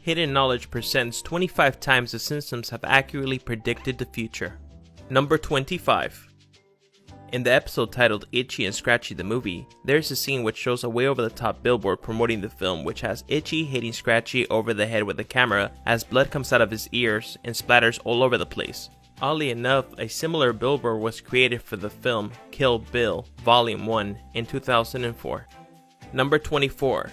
Hidden Knowledge presents 25 times the Simpsons have accurately predicted the future. Number 25. In the episode titled Itchy and Scratchy the Movie, there's a scene which shows a way over the top billboard promoting the film, which has Itchy hitting Scratchy over the head with the camera as blood comes out of his ears and splatters all over the place. Oddly enough, a similar billboard was created for the film Kill Bill Volume 1 in 2004. Number 24.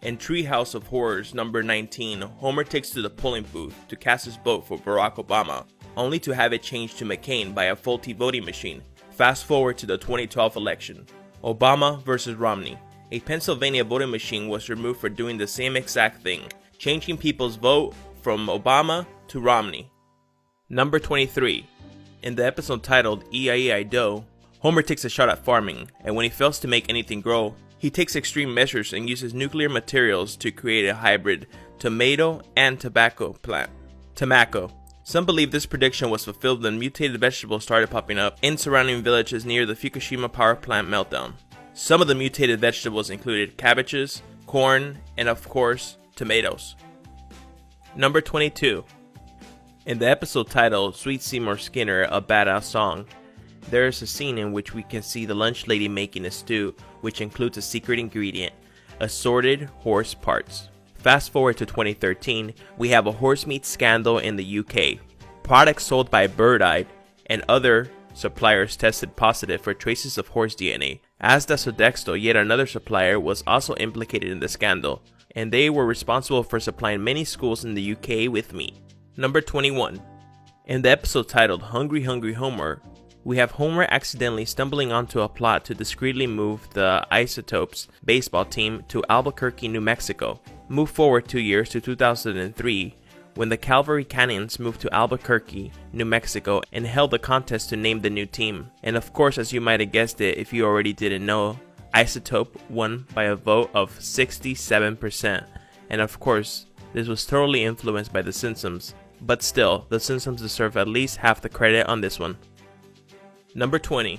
In Treehouse of Horrors number 19, Homer takes to the polling booth to cast his vote for Barack Obama, only to have it changed to McCain by a faulty voting machine. Fast forward to the 2012 election. Obama versus Romney. A Pennsylvania voting machine was removed for doing the same exact thing, changing people's vote from Obama to Romney. Number 23. In the episode titled E-I-E-I-Do, Homer takes a shot at farming, and when he fails to make anything grow, he takes extreme measures and uses nuclear materials to create a hybrid tomato and tobacco plant. Tamaco. Some believe this prediction was fulfilled when mutated vegetables started popping up in surrounding villages near the Fukushima power plant meltdown. Some of the mutated vegetables included cabbages, corn, and of course, tomatoes. Number 22. In the episode titled Sweet Seymour Skinner, A Badass Song, there is a scene in which we can see the lunch lady making a stew, which includes a secret ingredient, assorted horse parts. Fast forward to 2013, we have a horse meat scandal in the UK. Products sold by Bird Eye and other suppliers tested positive for traces of horse DNA. As does Sodexo, yet another supplier was also implicated in the scandal, and they were responsible for supplying many schools in the UK with meat. Number 21. In the episode titled Hungry Hungry Homer, we have Homer accidentally stumbling onto a plot to discreetly move the Isotopes baseball team to Albuquerque, New Mexico. Move forward 2 years to 2003, when the Calvary Cannons moved to Albuquerque, New Mexico and held a contest to name the new team. And of course, as you might have guessed it if you already didn't know, Isotope won by a vote of 67%. And of course, this was totally influenced by The Simpsons. But still, The Simpsons deserve at least half the credit on this one. Number 20.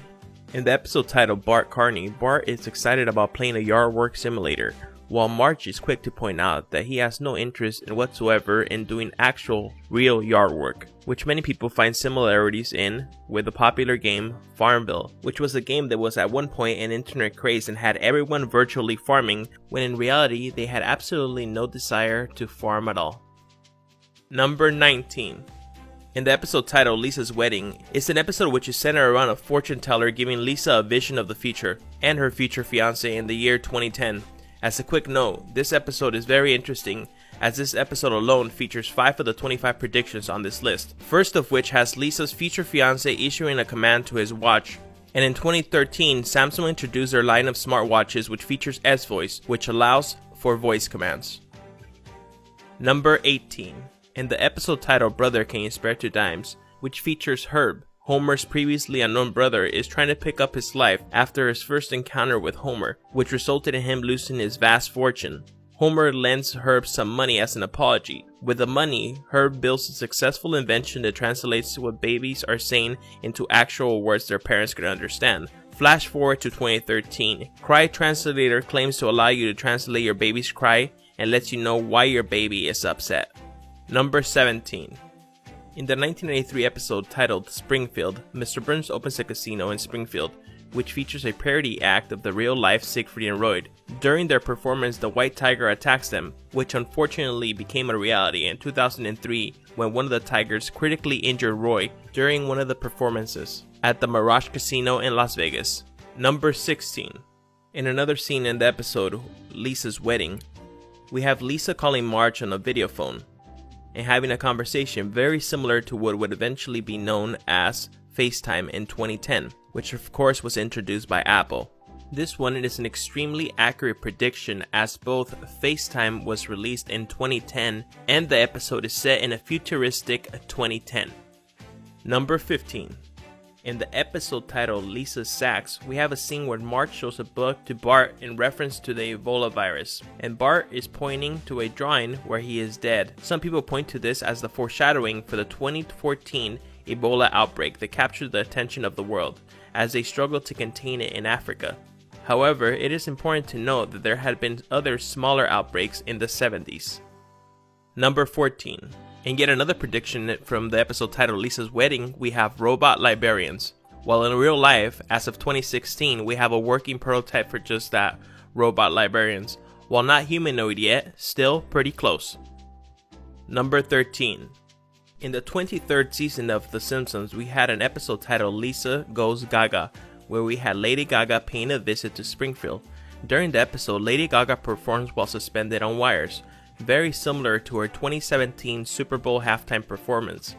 In the episode titled Bart Carney, Bart is excited about playing a yard work simulator, while Marge is quick to point out that he has no interest whatsoever in doing actual, real yard work, which many people find similarities in with the popular game Farmville, which was a game that was at one point an internet craze and had everyone virtually farming, when in reality they had absolutely no desire to farm at all. Number 19. In the episode titled Lisa's Wedding, it's an episode which is centered around a fortune teller giving Lisa a vision of the future and her future fiancé in the year 2010. As a quick note, this episode is very interesting as this episode alone features 5 of the 25 predictions on this list, first of which has Lisa's future fiancé issuing a command to his watch. And in 2013, Samsung introduced their line of smartwatches which features S-Voice, which allows for voice commands. Number 18. In the episode titled Brother Can You Spare 2 Dimes, which features Herb, Homer's previously unknown brother is trying to pick up his life after his first encounter with Homer, which resulted in him losing his vast fortune. Homer lends Herb some money as an apology. With the money, Herb builds a successful invention that translates what babies are saying into actual words their parents could understand. Flash forward to 2013. Cry Translator claims to allow you to translate your baby's cry and lets you know why your baby is upset. Number 17. In the 1993 episode titled Springfield, Mr. Burns opens a casino in Springfield, which features a parody act of the real-life Siegfried and Roy. During their performance, the White Tiger attacks them, which unfortunately became a reality in 2003 when one of the tigers critically injured Roy during one of the performances at the Mirage Casino in Las Vegas. Number 16. In another scene in the episode, Lisa's Wedding, we have Lisa calling Marge on a video phone and having a conversation very similar to what would eventually be known as FaceTime in 2010, which of course was introduced by Apple. This one is an extremely accurate prediction as both FaceTime was released in 2010 and the episode is set in a futuristic 2010. Number 15. In the episode titled Lisa's Sacks, we have a scene where Marge shows a book to Bart in reference to the Ebola virus, and Bart is pointing to a drawing where he is dead. Some people point to this as the foreshadowing for the 2014 Ebola outbreak that captured the attention of the world, as they struggled to contain it in Africa. However, it is important to note that there had been other smaller outbreaks in the 70s. Number 14. In yet another prediction from the episode titled Lisa's Wedding, we have robot librarians. While in real life, as of 2016, we have a working prototype for just that, robot librarians. While not humanoid yet, still pretty close. Number 13. In the 23rd season of The Simpsons, we had an episode titled Lisa Goes Gaga, where we had Lady Gaga paying a visit to Springfield. During the episode, Lady Gaga performs while suspended on wires, very similar to her 2017 Super Bowl halftime performance.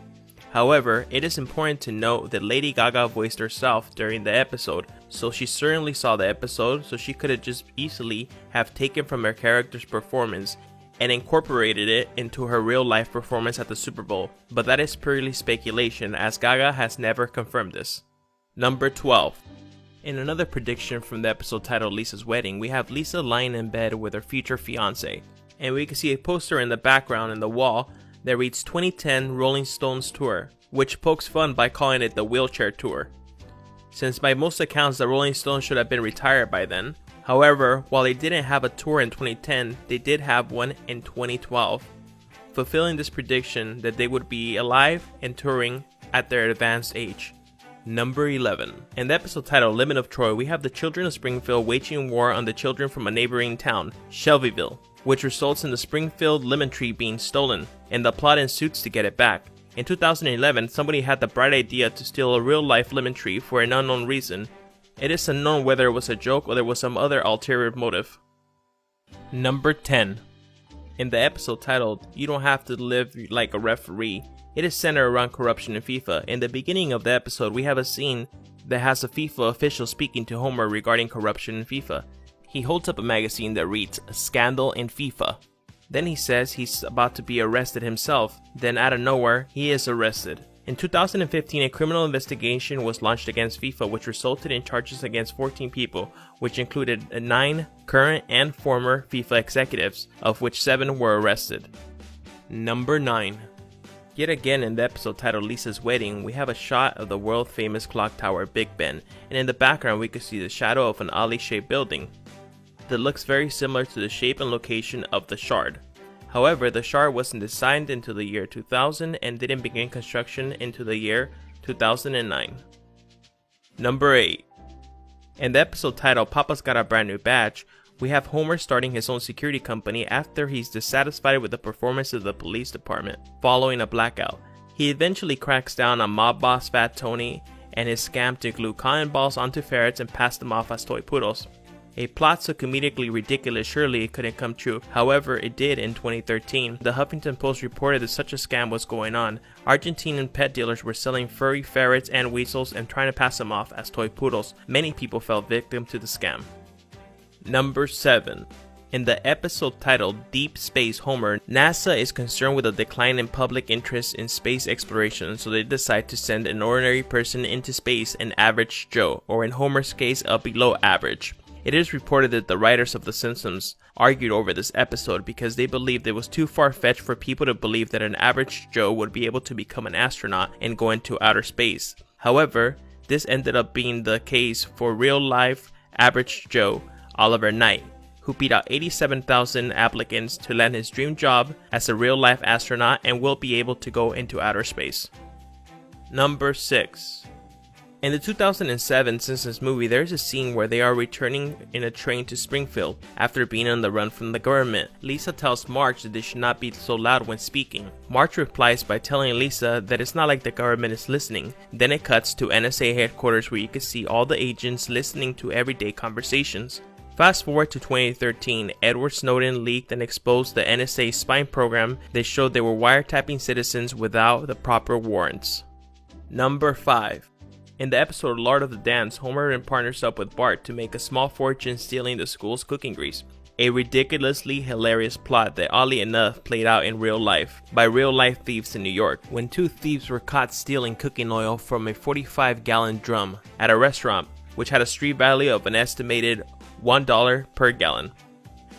However, it is important to note that Lady Gaga voiced herself during the episode, so she certainly saw the episode, so she could have just easily have taken from her character's performance and incorporated it into her real life performance at the Super Bowl, but that is purely speculation as Gaga has never confirmed this. Number 12. In another prediction from the episode titled Lisa's Wedding, we have Lisa lying in bed with her future fiance, and we can see a poster in the background in the wall that reads 2010 Rolling Stones Tour, which pokes fun by calling it the wheelchair tour, since by most accounts the Rolling Stones should have been retired by then. However, while they didn't have a tour in 2010, they did have one in 2012, fulfilling this prediction that they would be alive and touring at their advanced age. Number 11. In the episode titled Lemon of Troy, we have the children of Springfield waging war on the children from a neighboring town, Shelbyville, which results in the Springfield lemon tree being stolen, and the plot ensues to get it back. In 2011, somebody had the bright idea to steal a real-life lemon tree for an unknown reason. It is unknown whether it was a joke or there was some other ulterior motive. Number 10. In the episode titled You Don't Have to Live Like a Referee, it is centered around corruption in FIFA. In the beginning of the episode, we have a scene that has a FIFA official speaking to Homer regarding corruption in FIFA. He holds up a magazine that reads, "Scandal in FIFA." Then he says he's about to be arrested himself. Then out of nowhere, he is arrested. In 2015, a criminal investigation was launched against FIFA, which resulted in charges against 14 people, which included 9 current and former FIFA executives, of which 7 were arrested. Number 9. Yet again in the episode titled Lisa's Wedding, we have a shot of the world famous clock tower Big Ben, and in the background we can see the shadow of an alley-shaped building that looks very similar to the shape and location of the Shard. However, the Shard wasn't designed until the year 2000 and didn't begin construction into the year 2009. Number 8. In the episode titled Papa's Got a Brand New Badge, we have Homer starting his own security company after he's dissatisfied with the performance of the police department following a blackout. He eventually cracks down on mob boss Fat Tony and his scam to glue cotton balls onto ferrets and pass them off as toy poodles. A plot so comedically ridiculous surely it couldn't come true. However, it did in 2013. The Huffington Post reported that such a scam was going on. Argentinian pet dealers were selling furry ferrets and weasels and trying to pass them off as toy poodles. Many people fell victim to the scam. Number 7. In the episode titled Deep Space Homer, NASA is concerned with a decline in public interest in space exploration, so they decide to send an ordinary person into space, an average Joe, or in Homer's case, a below average. It is reported that the writers of The Simpsons argued over this episode because they believed it was too far-fetched for people to believe that an average Joe would be able to become an astronaut and go into outer space. However, this ended up being the case for real-life average Joe, Oliver Knight, who beat out 87,000 applicants to land his dream job as a real-life astronaut and will be able to go into outer space. Number 6. In the 2007 Simpsons movie, there is a scene where they are returning in a train to Springfield after being on the run from the government. Lisa tells Marge that they should not be so loud when speaking. Marge replies by telling Lisa that it's not like the government is listening. Then it cuts to NSA headquarters where you can see all the agents listening to everyday conversations. Fast forward to 2013, Edward Snowden leaked and exposed the NSA spying program that showed they were wiretapping citizens without the proper warrants. Number 5. In the episode Lord of the Dance, Homer partners up with Bart to make a small fortune stealing the school's cooking grease. A ridiculously hilarious plot that oddly enough played out in real life by real-life thieves in New York, when 2 thieves were caught stealing cooking oil from a 45-gallon drum at a restaurant, which had a street value of an estimated $1 per gallon.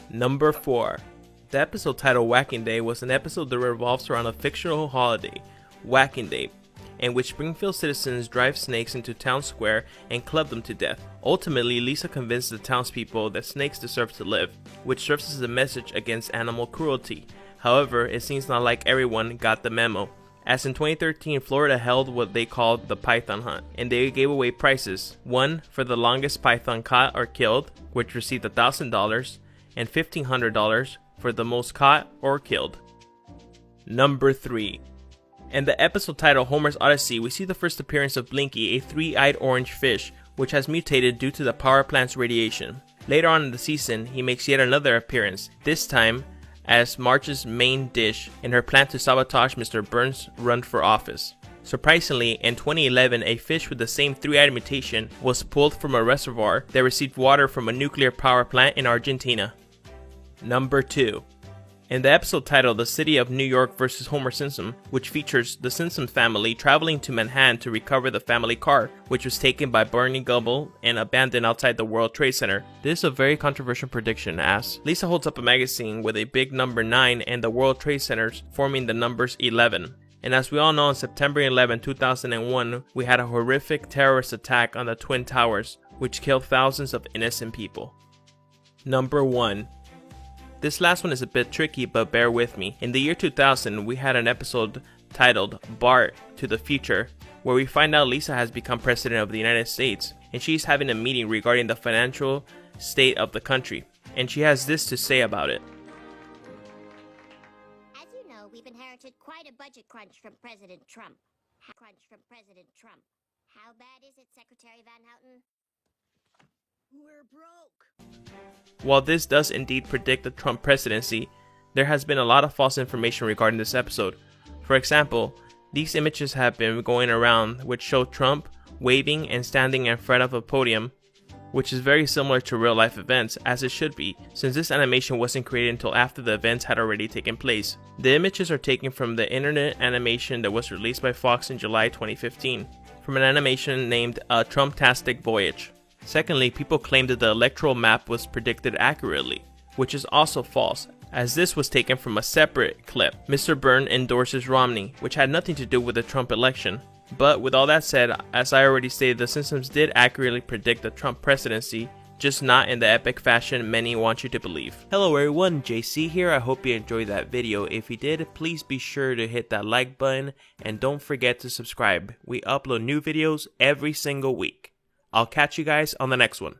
Number 4. The episode titled Whacking Day was an episode that revolves around a fictional holiday, Whacking Day, in which Springfield citizens drive snakes into town square and club them to death. Ultimately, Lisa convinces the townspeople that snakes deserve to live, which serves as a message against animal cruelty. However, it seems not like everyone got the memo, as in 2013 Florida held what they called the Python Hunt, and they gave away prizes, one for the longest python caught or killed, which received $1,000, and $1,500 for the most caught or killed. Number 3. In the episode titled Homer's Odyssey, we see the first appearance of Blinky, a three-eyed orange fish, which has mutated due to the power plant's radiation. Later on in the season, he makes yet another appearance, this time as Marge's main dish in her plan to sabotage Mr. Burns' run for office. Surprisingly, in 2011, a fish with the same three-eyed mutation was pulled from a reservoir that received water from a nuclear power plant in Argentina. Number 2. In the episode titled The City of New York vs. Homer Simpson, which features the Simpson family traveling to Manhattan to recover the family car, which was taken by Barney Gumble and abandoned outside the World Trade Center. This is a very controversial prediction, as Lisa holds up a magazine with a big number 9 and the World Trade Centers forming the numbers 11. And as we all know, on September 11, 2001, we had a horrific terrorist attack on the Twin Towers, which killed thousands of innocent people. Number 1. This last one is a bit tricky, but bear with me. In the year 2000, we had an episode titled Bart to the Future, where we find out Lisa has become president of the United States, and she's having a meeting regarding the financial state of the country, and she has this to say about it. As you know, we've inherited quite a budget crunch from President Trump. How bad is it, Secretary Van Houten? We're broke. While this does indeed predict the Trump presidency, there has been a lot of false information regarding this episode. For example, these images have been going around which show Trump waving and standing in front of a podium, which is very similar to real life events, as it should be, since this animation wasn't created until after the events had already taken place. The images are taken from the internet animation that was released by Fox in July 2015, from an animation named A Trumptastic Voyage. Secondly, people claim that the electoral map was predicted accurately, which is also false, as this was taken from a separate clip. Mr. Byrne endorses Romney, which had nothing to do with the Trump election. But with all that said, as I already stated, the Simpsons did accurately predict the Trump presidency, just not in the epic fashion many want you to believe. Hello everyone, JC here. I hope you enjoyed that video. If you did, please be sure to hit that like button and don't forget to subscribe. We upload new videos every single week. I'll catch you guys on the next one.